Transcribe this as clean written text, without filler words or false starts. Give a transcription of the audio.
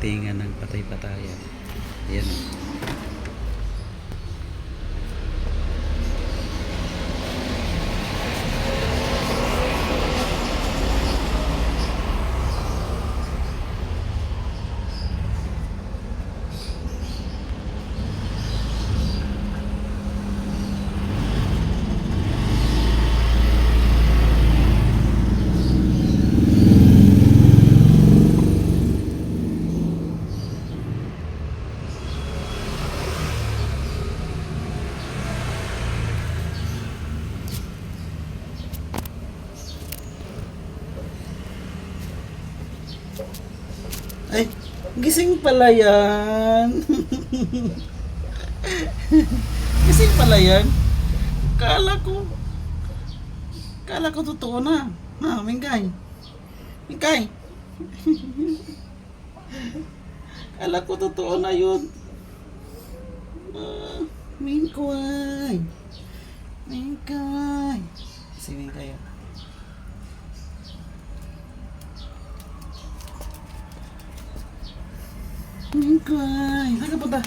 tinga ng patay-patayan. Ayan. Ay, gising pala yan. Gising pala yan. Kala ko totoo na. Ha, Mingkay. Mingkay. Kala ko totoo na yun. Mingkay. Mingkay. Si Mingkay. Mingkay. Saan ka punta?